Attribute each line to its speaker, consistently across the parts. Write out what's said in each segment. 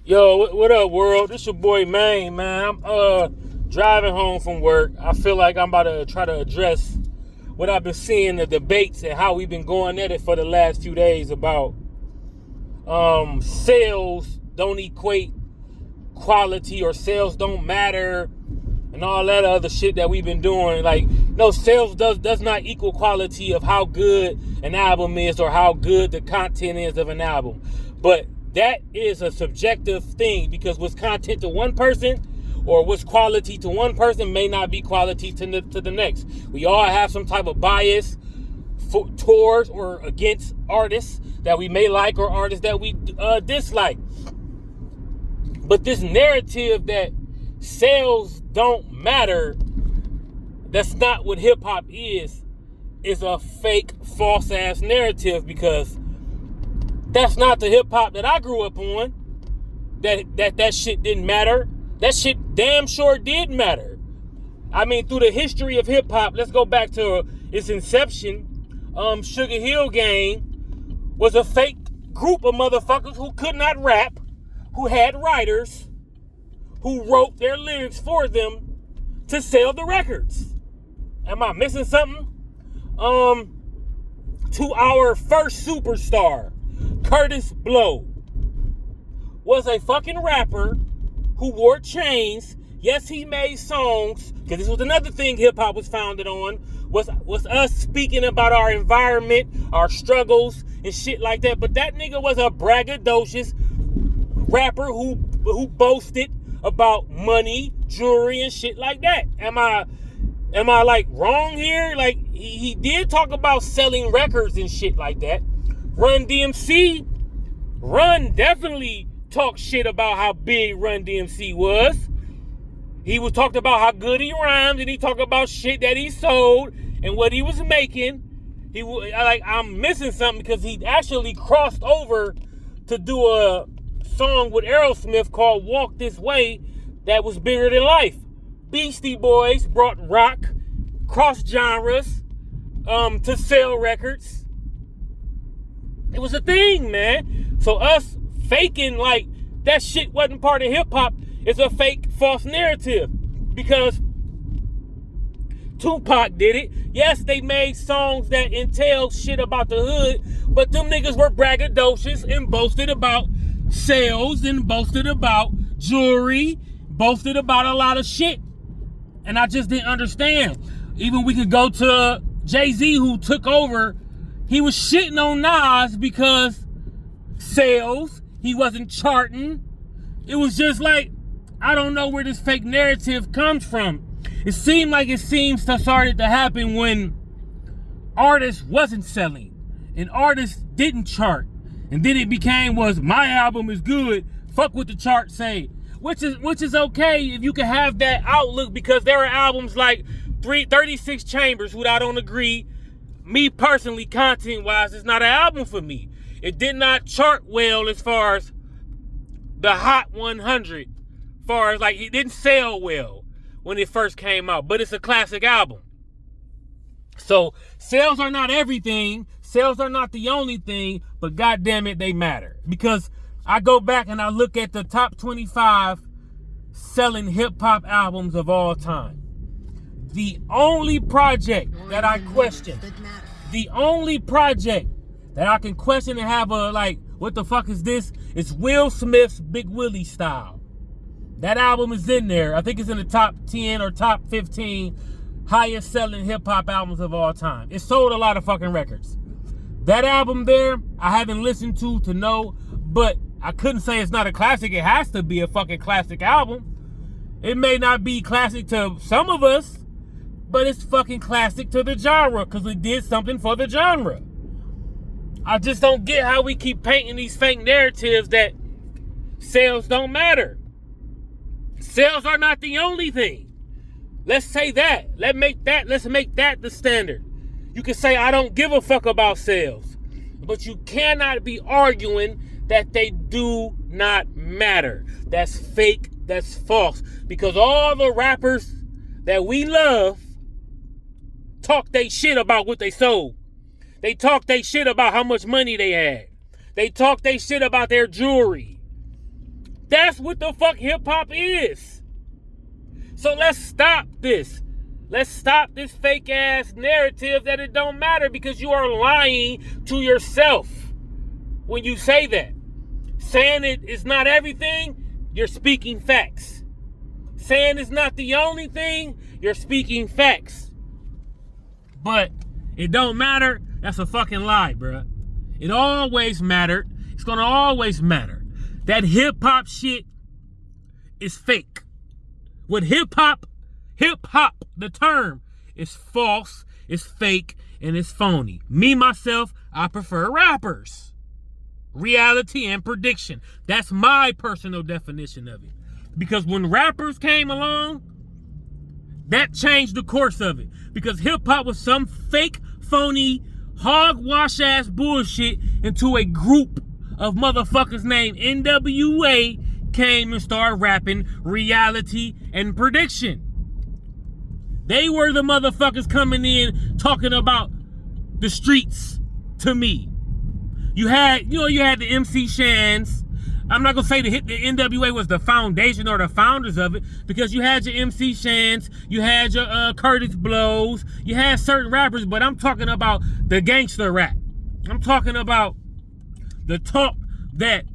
Speaker 1: Yo, what up, world? This your boy Maine, man. I'm driving home from work. I feel like I'm about to try to address what I've been seeing, the debates and how we've been going at it for the last few days about sales don't equate quality, or sales don't matter, and all that other shit that we've been doing. Like, no, sales does not equal quality of how good an album is or how good the content is of an album. But that is a subjective thing, because what's content to one person or what's quality to one person may not be quality to the next. We all have some type of bias towards or against artists that we may like or artists that we dislike. But this narrative that sales don't matter, that's not what hip-hop is a fake, false-ass narrative, because that's not the hip-hop that I grew up on. That shit didn't matter. That shit damn sure did matter. I mean, through the history of hip-hop, let's go back to its inception. Sugar Hill Gang was a fake group of motherfuckers who could not rap, who had writers who wrote their lyrics for them to sell the records. Am I missing something? To our first superstar, Kurtis Blow, was a fucking rapper who wore chains. Yes, he made songs, because this was another thing hip-hop was founded on, was us speaking about our environment, our struggles, and shit like that. But that nigga was a braggadocious rapper who boasted about money, jewelry, and shit like that. Am I like wrong here? Like, he did talk about selling records and shit like that. Run definitely talked shit about how big Run DMC was. He was talked about how good he rhymed, and he talked about shit that he sold and what he was making. I'm missing something, because he actually crossed over to do a song with Aerosmith called Walk This Way that was bigger than life. Beastie Boys brought rock, cross genres, to sell records. It was a thing, man. So us faking like that shit wasn't part of hip-hop is a fake, false narrative. Because Tupac did it. Yes, they made songs that entailed shit about the hood, but them niggas were braggadocious and boasted about sales and boasted about jewelry, boasted about a lot of shit. And I just didn't understand. Even we could go to Jay-Z, who took over. He was shitting on Nas because sales, he wasn't charting. It was just like, I don't know where this fake narrative comes from. It seems to started to happen when artists wasn't selling and artists didn't chart. And then it became my album is good, fuck what the charts say. Which is okay if you can have that outlook, because there are albums like 36 Chambers, who I don't agree. Me personally, content-wise, it's not an album for me. It did not chart well as far as the Hot 100. As far as, like, it didn't sell well when it first came out, but it's a classic album. So sales are not everything. Sales are not the only thing, but goddamn it, they matter. Because I go back and I look at the top 25 selling hip-hop albums of all time. The only project that I question, the only project that I can question and have a, like, what the fuck is this? It's Will Smith's Big Willie Style. That album is in there. I think it's in the top 10 or top 15 highest selling hip-hop albums of all time. It sold a lot of fucking records. That album there, I haven't listened to know, but I couldn't say it's not a classic. It has to be a fucking classic album. It may not be classic to some of us, but it's fucking classic to the genre, because it did something for the genre. I just don't get how we keep painting these fake narratives that sales don't matter. Sales are not the only thing. Let's say that. Let's make that the standard. You can say, I don't give a fuck about sales, but you cannot be arguing that they do not matter. That's fake. That's false. Because all the rappers that we love talk they shit about what they sold. They talk they shit about how much money they had. They talk they shit about their jewelry. That's what the fuck hip-hop is. So let's stop this. Let's stop this fake-ass narrative that it don't matter, because you are lying to yourself when you say that. Saying it is not everything, you're speaking facts. Saying it's not the only thing, you're speaking facts. But it don't matter, that's a fucking lie, bruh. It always mattered. It's gonna always matter. That hip-hop shit is fake. What hip-hop, the term, is false, is fake, and it's phony. Me, myself, I prefer rappers. Reality and prediction. That's my personal definition of it. Because when rappers came along, that changed the course of it. Because hip-hop was some fake, phony, hogwash ass bullshit into a group of motherfuckers named NWA came and started rapping reality and prediction. They were the motherfuckers coming in talking about the streets to me. You had the MC Shans. I'm not gonna say the NWA was the foundation or the founders of it, because you had your MC Shans, you had your Curtis Blows, you had certain rappers, but I'm talking about the gangster rap. I'm talking about the talk that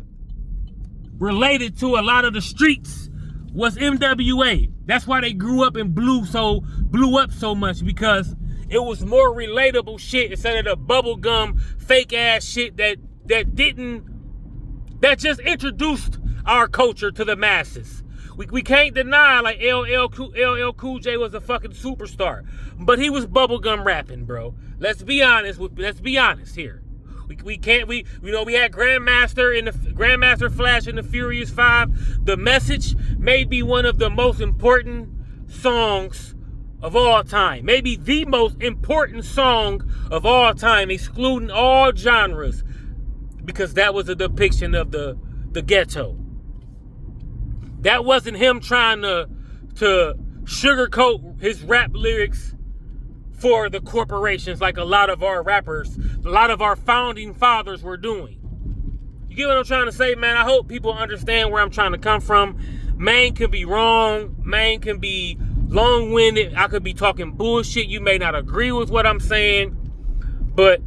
Speaker 1: related to a lot of the streets was NWA. That's why they grew up and blew up so much, because it was more relatable shit instead of the bubblegum fake ass shit that just introduced our culture to the masses. We can't deny, like, LL Cool J was a fucking superstar, but he was bubblegum rapping, bro. Let's be honest here. We had Grandmaster Flash in the Furious 5. The Message may be one of the most important songs of all time. Maybe the most important song of all time, excluding all genres, because that was a depiction of the ghetto. That wasn't him trying to sugarcoat his rap lyrics for the corporations like a lot of our rappers, a lot of our founding fathers were doing. You get what I'm trying to say, man? I hope people understand where I'm trying to come from. Man can be wrong. Man can be long-winded. I could be talking bullshit. You may not agree with what I'm saying. But,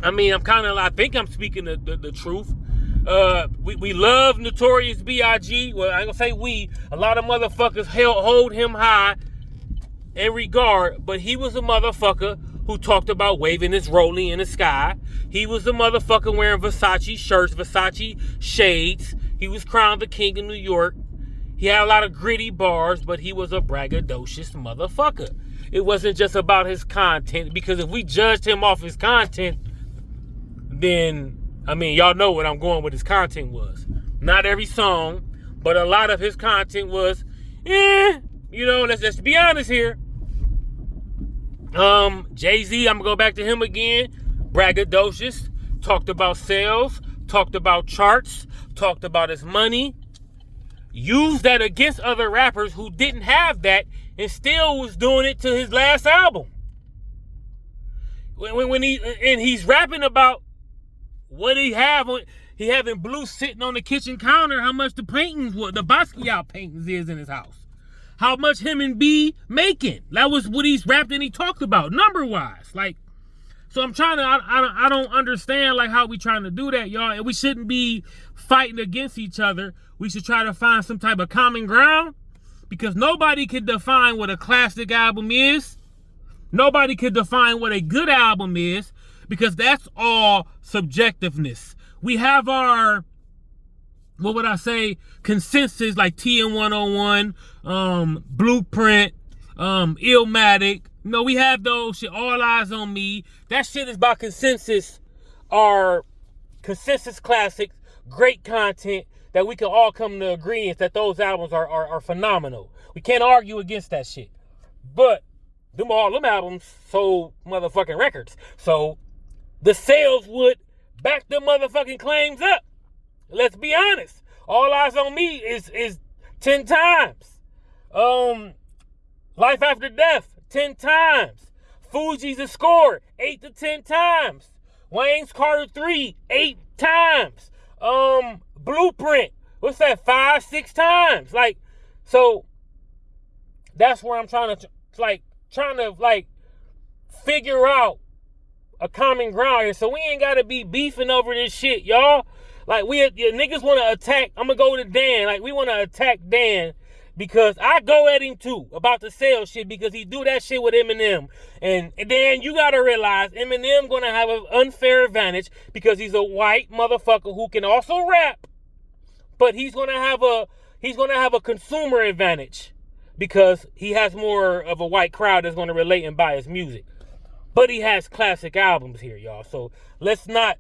Speaker 1: I mean, I think I'm speaking the truth. We love Notorious B.I.G. Well, I ain't gonna say we. A lot of motherfuckers hold him high in regard, but he was a motherfucker who talked about waving his rollie in the sky. He was a motherfucker wearing Versace shirts, Versace shades. He was crowned the king of New York. He had a lot of gritty bars, but he was a braggadocious motherfucker. It wasn't just about his content, because if we judged him off his content, then, I mean, y'all know what I'm going with his content was. Not every song, but a lot of his content was, let's just be honest here. Jay-Z, I'm gonna go back to him again. Braggadocious. Talked about sales. Talked about charts. Talked about his money. Used that against other rappers who didn't have that and still was doing it to his last album. When he's rapping about what he having Blue sitting on the kitchen counter, how much the Basquiat paintings is in his house. How much him and B making. That was what he's rapped and he talked about, number-wise. Like, so I'm trying to, I don't understand, like, how we trying to do that, y'all. And we shouldn't be fighting against each other. We should try to find some type of common ground, because nobody can define what a classic album is. Nobody can define what a good album is, because that's all subjectiveness. We have our, what would I say, consensus, like TM 101, Blueprint, Illmatic. No, we have those shit, All Eyes on Me. That shit is about consensus, our consensus classics, great content that we can all come to agreement that those albums are phenomenal. We can't argue against that shit. But them albums sold motherfucking records. So the sales would back them motherfucking claims up. Let's be honest. All Eyes on Me is 10 times. Life After Death, 10 times. Fugees The Score, 8 to 10 times. Wayne's Carter 3, 8 times. Blueprint, what's that, 5, 6 times? Like, so that's where I'm trying to figure out a common ground here. So we ain't gotta be beefing over this shit, y'all. Like, niggas wanna attack. I'm gonna go to Dan. Like, we wanna attack Dan because I go at him too about the sales shit because he do that shit with Eminem. And then you gotta realize Eminem gonna have an unfair advantage because he's a white motherfucker who can also rap, but he's gonna have a consumer advantage because he has more of a white crowd that's gonna relate and buy his music. But he has classic albums here, y'all. So let's not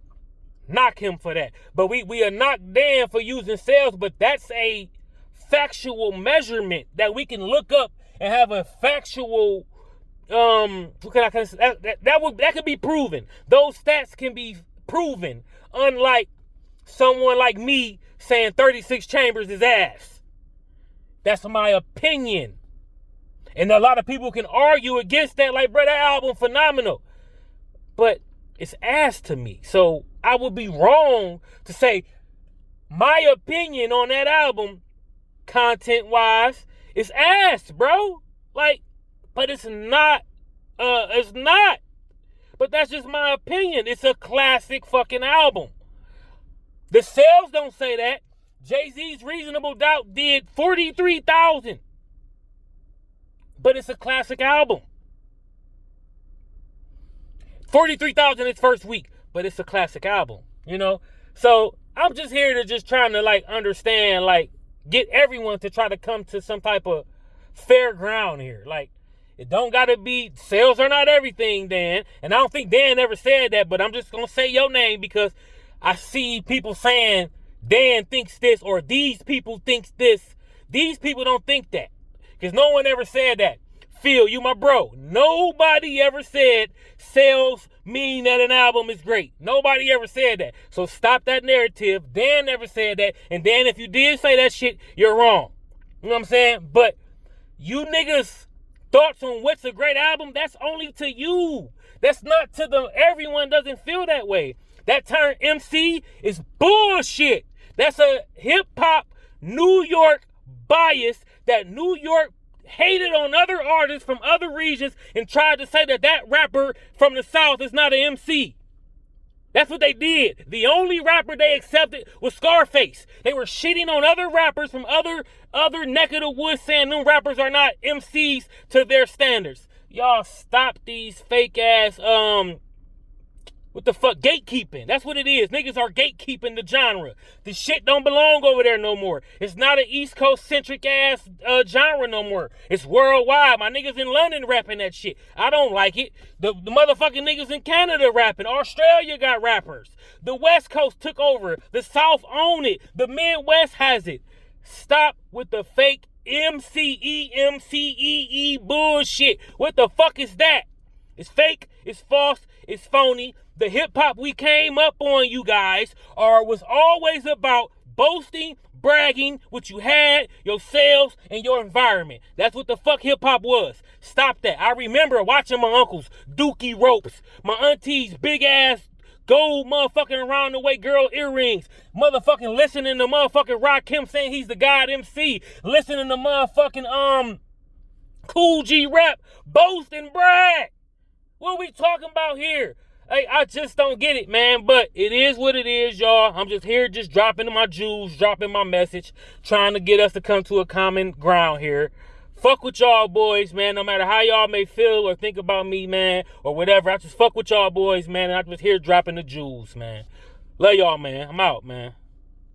Speaker 1: knock him for that. But we are not Dan for using sales, but that's a factual measurement that we can look up and have a factual that could be proven. Those stats can be proven, unlike someone like me saying 36 Chambers is ass. That's my opinion. And a lot of people can argue against that, like, bro, that album phenomenal. But it's ass to me. So I would be wrong to say my opinion on that album, content-wise, is ass, bro. Like, but it's not. It's not. But that's just my opinion. It's a classic fucking album. The sales don't say that. Jay-Z's Reasonable Doubt did 43,000. But it's a classic album. 43,000 its first week, but it's a classic album, you know? So I'm just here to just trying to, like, understand, like, get everyone to try to come to some type of fair ground here. Like, it don't gotta be, sales are not everything, Dan. And I don't think Dan ever said that, but I'm just gonna say your name because I see people saying Dan thinks this or these people thinks this. These people don't think that. Because no one ever said that. Phil, you my bro. Nobody ever said sales mean that an album is great. Nobody ever said that. So stop that narrative. Dan never said that. And Dan, if you did say that shit, you're wrong. You know what I'm saying? But you niggas' thoughts on what's a great album, that's only to you. That's not to the, everyone doesn't feel that way. That term MC is bullshit. That's a hip-hop New York bias that New York hated on other artists from other regions and tried to say that rapper from the South is not an MC. That's what they did. The only rapper they accepted was Scarface. They were shitting on other rappers from other neck of the woods saying them rappers are not MCs to their standards. Y'all stop these fake ass what the fuck? Gatekeeping. That's what it is. Niggas are gatekeeping the genre. The shit don't belong over there no more. It's not an East Coast centric ass genre no more. It's worldwide. My niggas in London rapping that shit. I don't like it. The motherfucking niggas in Canada rapping. Australia got rappers. The West Coast took over. The South own it. The Midwest has it. Stop with the fake MCE bullshit. What the fuck is that? It's fake. It's false. It's phony. The hip-hop we came up on, you guys, was always about boasting, bragging, what you had, your sales, and your environment. That's what the fuck hip-hop was. Stop that. I remember watching my uncles, Dookie ropes, my aunties, big-ass gold motherfucking around the way girl earrings, motherfucking listening to motherfucking Rakim saying he's the God MC, listening to motherfucking Cool G rap, boast and brag. What we talking about here? Hey, I just don't get it, man. But it is what it is, y'all. I'm just here just dropping my jewels, dropping my message, trying to get us to come to a common ground here. Fuck with y'all boys, man. No matter how y'all may feel or think about me, man, or whatever. I just fuck with y'all boys, man. And I'm just here dropping the jewels, man. Love y'all, man. I'm out, man.